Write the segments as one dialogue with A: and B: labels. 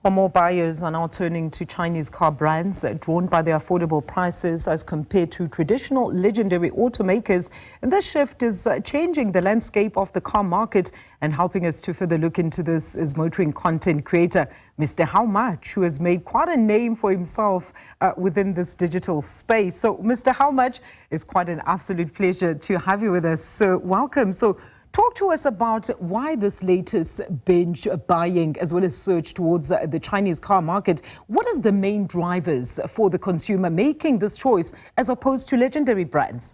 A: While more buyers are now turning to Chinese car brands drawn by their affordable prices as compared to traditional legendary automakers. And this shift is changing the landscape of the car market. And helping us to further look into this is motoring content creator Mr. How Much, who has made quite a name for himself within this digital space. So, Mr. How Much, it's quite an absolute pleasure to have you with us. So, welcome. So, talk to us about why this latest binge buying as well as surge towards the Chinese car market. What is the main drivers for the consumer making this choice as opposed to legendary brands?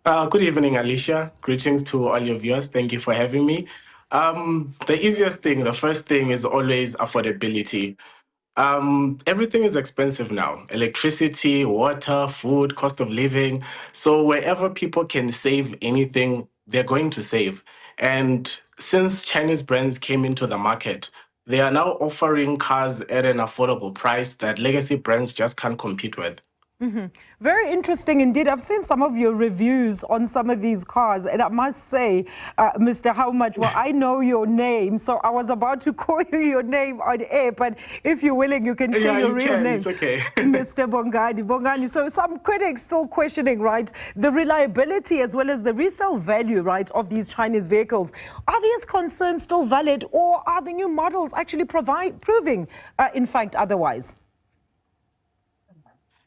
B: Good evening, Alicia. Greetings to all your viewers. Thank you for having me. The first thing is always affordability. Everything is expensive now. Electricity, water, food, cost of living. So wherever people can save anything, they're going to save. And since Chinese brands came into the market, they are now offering cars at an affordable price that legacy brands just can't compete with.
A: Very interesting indeed. I've seen some of your reviews on some of these cars, and I must say, Mr. How Much, well, I know your name, so I was about to call you your name on air, but if you're willing, you can share your real name.
B: It's okay.
A: Mr. Bongani. So some critics still questioning, right, the reliability as well as the resale value, right, of these Chinese vehicles. Are these concerns still valid, or are the new models actually proving, in fact, otherwise?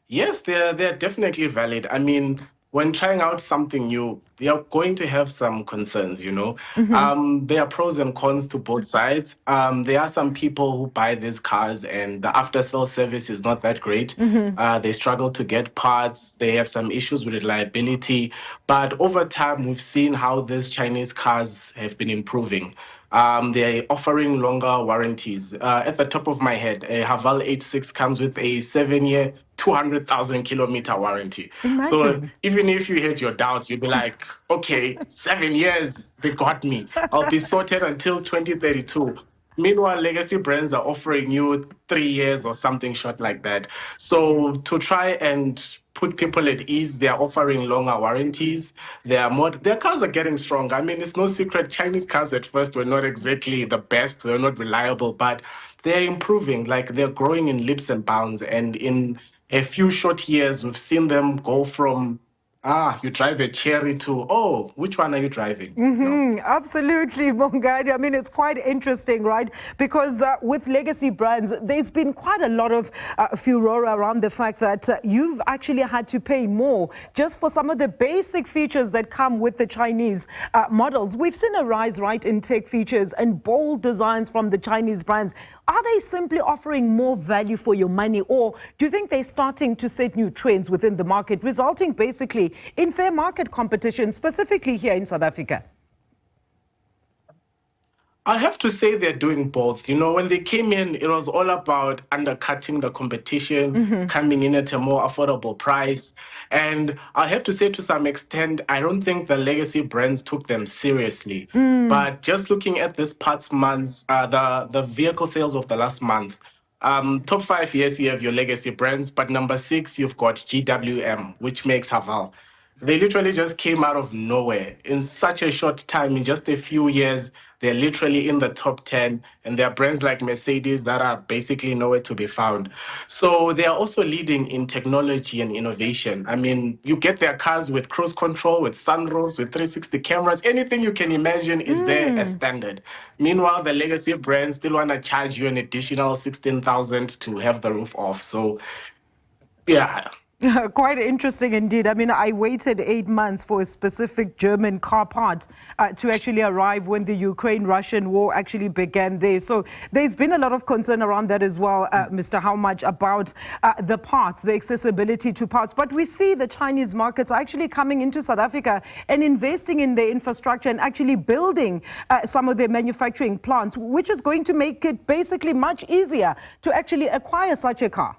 B: Yes, they're definitely valid. I mean, when trying out something new, you're going to have some concerns, you know. There are pros and cons to both sides. There are some people who buy these cars and the after-sale service is not that great. They struggle to get parts. They have some issues with reliability. But over time, we've seen how these Chinese cars have been improving. They're offering longer warranties. At the top of my head, a Haval 86 comes with a 7-year, 200,000 kilometer warranty.
A: Imagine.
B: So even if you had your doubts, you'd be like, okay, 7 years, they got me. I'll be sorted until 2032. Meanwhile, legacy brands are offering you 3 years or something short like that. So to try and put people at ease, they are offering longer warranties. Their cars are getting stronger. I mean, it's no secret, Chinese cars at first were not exactly the best. They're not reliable, but they're improving. Like, they're growing in leaps and bounds. And in a few short years, we've seen them go from you drive a Cherry to, oh, which one are you driving?
A: Absolutely, Bongani. I mean, it's quite interesting, right? Because with legacy brands, there's been quite a lot of furor around the fact that you've actually had to pay more just for some of the basic features that come with the Chinese models. We've seen a rise, right, in tech features and bold designs from the Chinese brands. Are they simply offering more value for your money, or do you think they're starting to set new trends within the market, resulting basically in fair market competition, specifically here in South Africa?
B: I have to say they're doing both. You know, when they came in, it was all about undercutting the competition, coming in at a more affordable price. And I have to say, to some extent, I don't think the legacy brands took them seriously. But just looking at this past month's, the vehicle sales of the last month, top 5, yes, you have your legacy brands, but number 6, you've got GWM, which makes Haval. They literally just came out of nowhere in such a short time. In just a few years, they're literally in the top 10, and there are brands like Mercedes that are basically nowhere to be found. So they are also leading in technology and innovation. I mean, you get their cars with cruise control, with sunroofs, with 360 cameras. Anything you can imagine is there as standard. Meanwhile, the legacy brands still want to charge you an additional 16,000 to have the roof off. So, yeah.
A: Quite interesting indeed. I mean, I waited 8 months for a specific German car part to actually arrive when the Ukraine-Russian war actually began there. So there's been a lot of concern around that as well, Mr. How Much, about the parts, the accessibility to parts. But we see the Chinese markets are actually coming into South Africa and investing in their infrastructure and actually building some of their manufacturing plants, which is going to make it basically much easier to actually acquire such a car.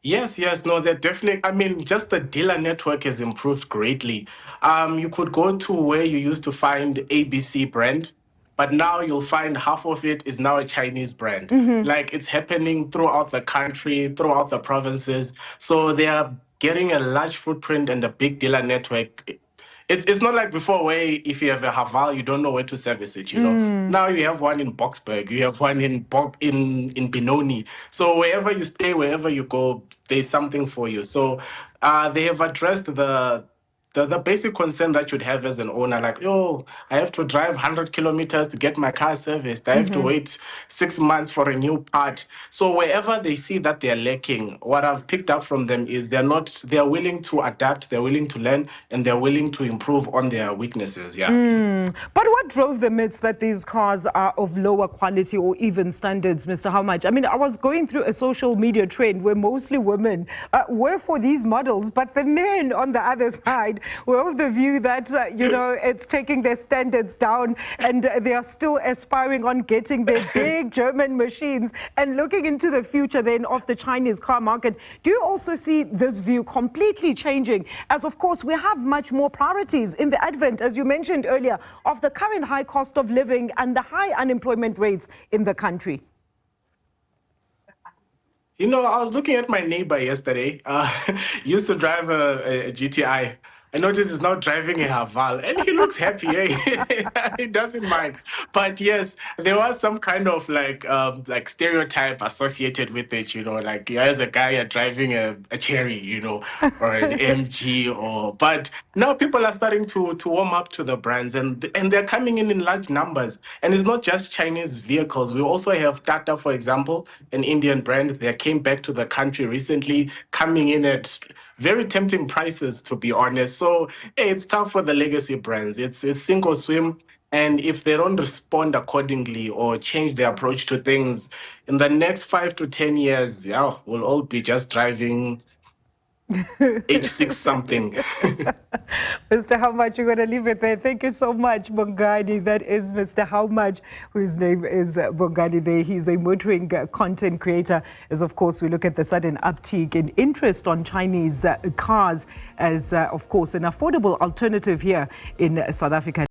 B: Yes, no, they're definitely, I mean, just the dealer network has improved greatly. You could go to where you used to find ABC brand, but now you'll find half of it is now a Chinese brand. Like, it's happening throughout the country, throughout the provinces. So they are getting a large footprint and a big dealer network. It's not like before where if you have a Haval, you don't know where to service it, you know. Now you have one in Boksburg, you have one in Benoni. So wherever you stay, wherever you go, there's something for you. So they have addressed the basic concern that you'd have as an owner, like, oh, I have to drive 100 kilometers to get my car serviced. I have to wait 6 months for a new part. So wherever they see that they're lacking, what I've picked up from them is they're willing to adapt, they're willing to learn, and they're willing to improve on their weaknesses. Yeah.
A: But what drove the myths that these cars are of lower quality or even standards, Mr. How much? I mean, I was going through a social media trend where mostly women were for these models, but the men on the other side were of the view that, it's taking their standards down and they are still aspiring on getting their big German machines and looking into the future then of the Chinese car market. Do you also see this view completely changing as, of course, we have much more priorities in the advent, as you mentioned earlier, of the current high cost of living and the high unemployment rates in the country?
B: You know, I was looking at my neighbor yesterday. He used to drive a GTI. I noticed he's now driving a Haval, and he looks happy. Eh? He doesn't mind. But yes, there was some kind of like stereotype associated with it. You know, like as a guy you're driving a Cherry, you know, or an MG, or. But now people are starting to warm up to the brands, and they're coming in large numbers. And it's not just Chinese vehicles. We also have Tata, for example, an Indian brand. They came back to the country recently, coming in at very tempting prices, to be honest. So hey, it's tough for the legacy brands. It's sink or swim. And if they don't respond accordingly or change their approach to things, in the next 5 to 10 years, yeah, we'll all be just driving H6 something.
A: Mr. How much, you're going to leave it there. Thank you so much, Bongani. That is Mr. How much, whose name is Bongani there. He's a motoring content creator. As, of course, we look at the sudden uptick in interest on Chinese cars as, of course, an affordable alternative here in South Africa.